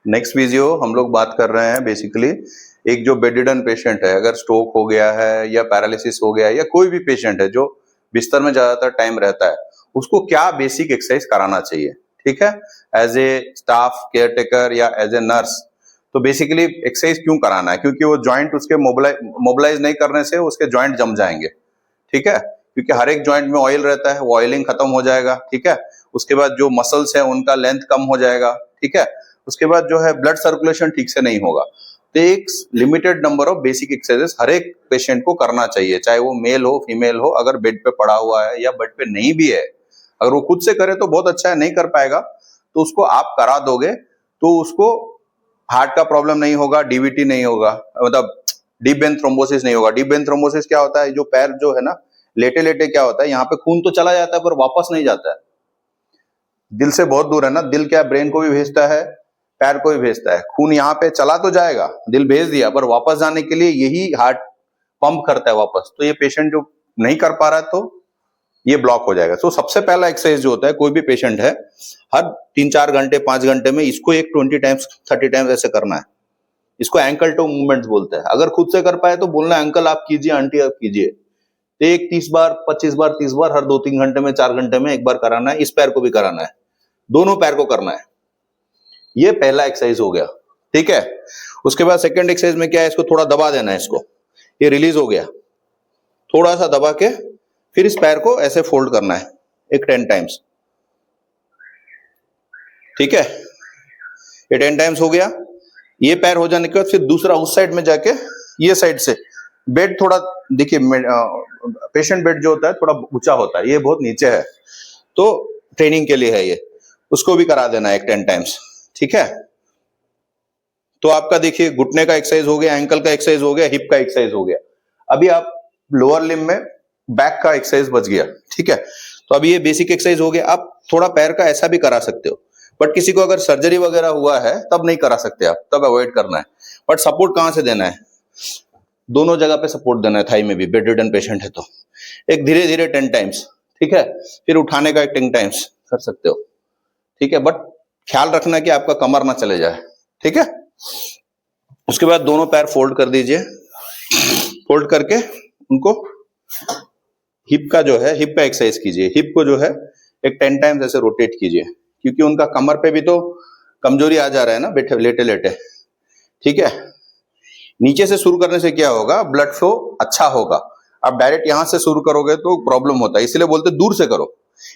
Next video हम लोग बात कर रहे हैं बेसिकली एक जो बेडरिडन पेशेंट है, अगर स्ट्रोक हो गया है या पैरालिसिस हो गया है या कोई भी पेशेंट है जो बिस्तर में ज्यादातर टाइम रहता है, उसको क्या बेसिक एक्सरसाइज कराना चाहिए। ठीक है, as a staff caretaker या एज ए नर्स, तो बेसिकली एक्सरसाइज क्यों कराना है, क्योंकि वो जॉइंट उसके मोबिलाइज नहीं करने से उसके जॉइंट जम जाएंगे। ठीक है, क्योंकि हर एक जॉइंट में ऑयल रहता है, वो ऑयलिंग खत्म हो जाएगा। ठीक है, उसके बाद जो मसल्स है उनका लेंथ कम हो जाएगा। ठीक है, उसके बाद जो है ब्लड सर्कुलेशन ठीक से नहीं होगा। तो एक limited number of basic exercises हर एक पेशेंट को करना चाहिए, चाहे वो मेल हो फीमेल हो, अगर बेड पे पड़ा हुआ है या बेड पे नहीं भी है। अगर वो खुद से करे तो बहुत अच्छा है, नहीं कर पाएगा तो उसको आप करा दोगे तो उसको हार्ट का प्रॉब्लम नहीं होगा, डीवीटी नहीं होगा, मतलब डीप वेन थ्रोम्बोसिस नहीं होगा। डीप वेन थ्रोम्बोसिस क्या होता है, जो पैर जो है ना लेटे लेटे क्या होता है, यहाँ पे खून तो चला जाता है पर वापस नहीं जाता है, दिल से बहुत दूर है ना। दिल क्या ब्रेन को भी भेजता है, पैर को भी भेजता है। खून यहाँ पे चला तो जाएगा, दिल भेज दिया, पर वापस जाने के लिए यही हार्ट पंप करता है वापस। तो ये पेशेंट जो नहीं कर पा रहा है तो ये ब्लॉक हो जाएगा। तो सबसे पहला एक्सरसाइज जो होता है, कोई भी पेशेंट है हर 3-4 घंटे 5 घंटे में इसको एक 20 टाइम्स 30 टाइम्स ऐसे करना है। इसको एंकल टो मूवमेंट्स बोलते हैं। अगर खुद से कर पाए तो बोलना अंकल आप कीजिए, आंटी आप कीजिए। तो एक 30 बार 25 बार 30 बार हर 2-3 घंटे में 4 घंटे में एक बार कराना है। इस पैर को भी कराना है, दोनों पैर को करना है। ये पहला एक्सरसाइज हो गया। ठीक है, उसके बाद सेकंड एक्सरसाइज में क्या है, इसको थोड़ा दबा देना है, इसको ये रिलीज हो गया, थोड़ा सा दबा के फिर इस पैर को ऐसे फोल्ड करना है एक 10 टाइम्स। ठीक है, ये 10 टाइम्स हो गया। ये पैर हो जाने के बाद फिर दूसरा उस साइड में जाके ये साइड से बेड थोड़ा, देखिए पेशेंट बेड जो होता है थोड़ा ऊंचा होता है, ये बहुत नीचे है, तो ट्रेनिंग के लिए है ये, उसको भी करा देना है एक 10 टाइम्स। ठीक है, तो आपका देखिए घुटने का एक्सरसाइज हो गया, एंकल का एक्सरसाइज हो गया, हिप का एक्सरसाइज हो गया। अभी आप लोअर लिम्ब में बैक का एक्सरसाइज बच गया। ठीक है, तो अभी ये बेसिक एक्सरसाइज हो गया। आप थोड़ा पैर का ऐसा भी करा सकते हो, बट किसी को अगर सर्जरी वगैरह हुआ है तब नहीं करा सकते आप, तब अवॉइड करना है। बट सपोर्ट कहां से देना है, दोनों जगह पे सपोर्ट देना है। थाई में भी बेडरिडन पेशेंट है तो एक धीरे धीरे 10 टाइम्स। ठीक है, फिर उठाने का एक 10 टाइम्स कर सकते हो। ठीक है, बट ख्याल रखना कि आपका कमर ना चले जाए। ठीक है, उसके बाद दोनों पैर फोल्ड कर दीजिए। फोल्ड करके उनको हिप का जो है, हिप का एक्सरसाइज कीजिए। हिप को जो है एक 10 टाइम्स ऐसे रोटेट कीजिए, क्योंकि उनका कमर पे भी तो कमजोरी आ जा रहा है ना बैठे लेटे लेटे। ठीक है, नीचे से शुरू करने से क्या होगा, ब्लड फ्लो अच्छा होगा। आप डायरेक्ट यहां से शुरू करोगे तो प्रॉब्लम होता है, इसलिए बोलते दूर से करो।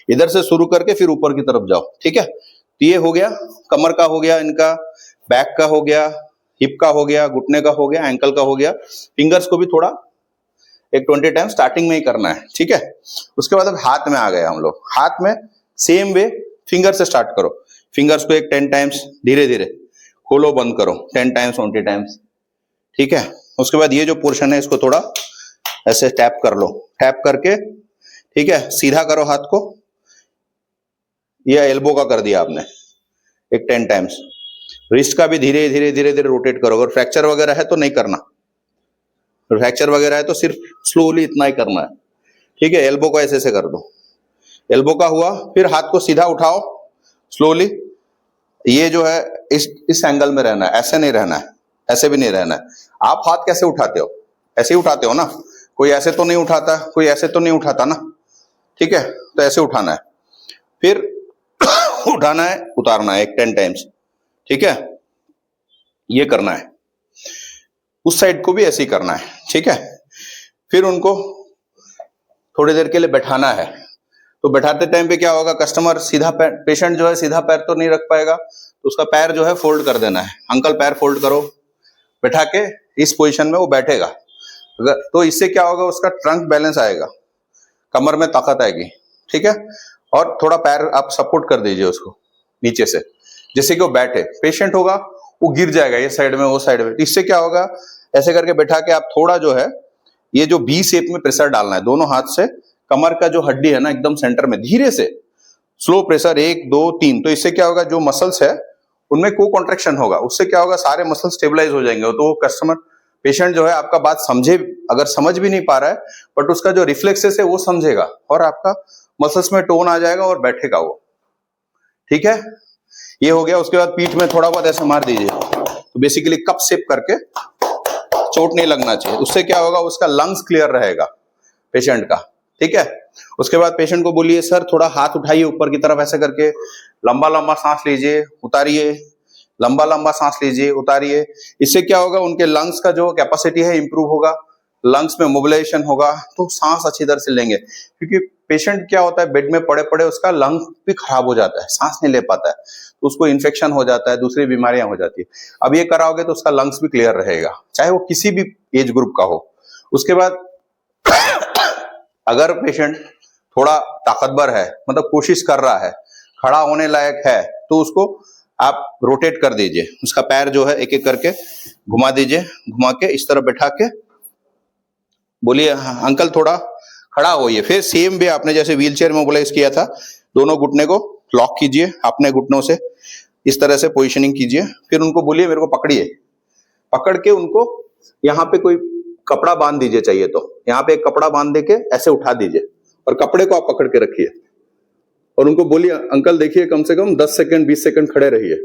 इधर से शुरू करके फिर ऊपर की तरफ जाओ। ठीक है, तो ये हो गया, कमर का हो गया, इनका बैक का हो गया, हिप का हो गया, घुटने का हो गया, एंकल का हो गया। फिंगर्स को भी थोड़ा एक 20 टाइम स्टार्टिंग में ही करना है। ठीक है, उसके बाद अब हाथ में आ गए हम लोग। हाथ में सेम वे फिंगर से स्टार्ट करो। फिंगर्स को एक 10 टाइम्स धीरे धीरे खोलो बंद करो, 10 टाइम्स 20 टाइम्स। ठीक है, उसके बाद ये जो पोर्शन है इसको थोड़ा ऐसे टैप कर लो, टैप करके ठीक है सीधा करो हाथ को। ये एल्बो का कर दिया आपने एक 10 टाइम्स। रिस्ट का भी धीरे धीरे धीरे धीरे रोटेट करो। अगर फ्रैक्चर वगैरह है तो नहीं करना, फ्रैक्चर वगैरह है तो सिर्फ स्लोली इतना ही करना है। ठीक है, एल्बो को ऐसे ऐसे कर दो। एल्बो का हुआ, फिर हाथ को सीधा उठाओ स्लोली। ये जो है इस एंगल में रहना है, ऐसे नहीं रहना है, ऐसे भी नहीं रहना है। आप हाथ कैसे उठाते हो, ऐसे ही उठाते हो ना, कोई ऐसे तो नहीं उठाता, कोई ऐसे तो नहीं उठाता ना। ठीक है, तो ऐसे उठाना है, फिर उठाना है, उतारना है एक 10 टाइम्स। ठीक है, ये करना है। उस साइड को भी ऐसे ही करना है। ठीक है, फिर उनको थोड़ी देर के लिए बैठाना है। तो बैठाते टाइम पे क्या होगा, कस्टमर सीधा पैर, पेशेंट जो है सीधा पैर तो नहीं रख पाएगा, तो उसका पैर जो है फोल्ड कर देना है। अंकल पैर फोल्ड करो, बैठा के इस पोजीशन में वो बैठेगा। अगर तो इससे क्या होगा, उसका ट्रंक बैलेंस आएगा, कमर में ताकत आएगी। ठीक है, और थोड़ा पैर आप सपोर्ट कर दीजिए उसको नीचे से, जैसे कि वो बैठे। पेशेंट होगा वो गिर जाएगा ये साइड में वो साइड में। इससे क्या होगा, ऐसे करके बैठा के आप थोड़ा जो है ये जो बी शेप में प्रेशर डालना है दोनों हाथ से। कमर का जो हड्डी है ना एकदम सेंटर में, धीरे से स्लो प्रेशर 1 2 3। तो इससे क्या होगा, जो मसल्स है उनमें को कॉन्ट्रेक्शन होगा, उससे क्या होगा, सारे मसल स्टेबलाइज हो जाएंगे। तो वो कस्टमर पेशेंट जो है आपका बात समझे, अगर समझ भी नहीं पा रहा है बट उसका जो रिफ्लेक्सेस है वो समझेगा और आपका मसल्स में टोन आ जाएगा और बैठेगा वो। ठीक है, ये हो गया। उसके बाद पीठ में थोड़ा बहुत ऐसे मार दीजिए, तो बेसिकली कप शेप करके, चोट नहीं लगना चाहिए। उससे क्या होगा, उसका लंग्स क्लियर रहेगा पेशेंट का, ठीक है। उसके बाद पेशेंट को बोलिए सर थोड़ा हाथ उठाइए ऊपर की तरफ, ऐसे करके लंबा लंबा सांस लीजिए उतारिए, लंबा लंबा सांस लीजिए उतारिए। इससे क्या होगा, उनके लंग्स का जो कैपेसिटी है इंप्रूव होगा, लंग्स में मोबिलाइजेशन होगा, तो सांस अच्छी तरह से लेंगे। क्योंकि पेशेंट क्या होता है, बेड में पड़े पड़े उसका लंग भी खराब हो जाता है, सांस नहीं ले पाता है, तो उसको इन्फेक्शन हो जाता है, दूसरी बीमारियां हो जाती है। अब ये कराओगे तो उसका लंग्स भी क्लियर रहेगा, चाहे वो किसी भी एज ग्रुप का हो। उसके बाद अगर पेशेंट थोड़ा ताकतवर है, मतलब कोशिश कर रहा है, खड़ा होने लायक है, तो उसको आप रोटेट कर दीजिए, उसका पैर जो है एक एक करके घुमा दीजिए, घुमा के इस तरह बैठा के बोलिए अंकल थोड़ा खड़ा होइए। फिर सेम वे आपने जैसे व्हील चेयर में मोबिलाइज किया था, दोनों घुटने को लॉक कीजिए अपने घुटनों से, इस तरह से पोजिशनिंग कीजिए। फिर उनको बोलिए मेरे को पकड़िए, पकड़ के उनको यहाँ पे कोई कपड़ा बांध दीजिए, चाहिए तो यहाँ पे एक कपड़ा बांध दे के ऐसे उठा दीजिए, और कपड़े को आप पकड़ के रखिए, और उनको बोलिए अंकल देखिए कम से कम 10 सेकंड 20 सेकंड खड़े रहिए,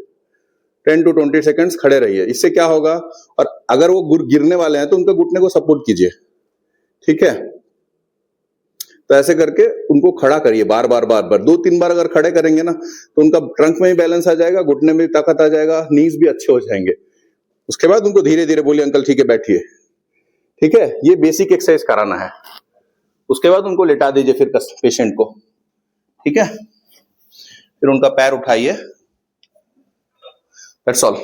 10 to 20 सेकंड्स खड़े रहिए। इससे क्या होगा, और अगर वो गिरने वाले हैं तो उनके घुटने को सपोर्ट कीजिए, ठीक है। तो ऐसे करके उनको खड़ा करिए, बार बार 2-3 बार अगर खड़े करेंगे ना, तो उनका ट्रंक में भी बैलेंस आ जाएगा, घुटने में भी ताकत आ जाएगा, नीज भी अच्छे हो जाएंगे। उसके बाद उनको धीरे धीरे बोलिए अंकल ठीक है बैठिए, ठीक है। ये बेसिक एक्सरसाइज कराना है। उसके बाद उनको लेटा दीजिए फिर पेशेंट को, ठीक है। फिर उनका पैर उठाइए, दैट्स ऑल।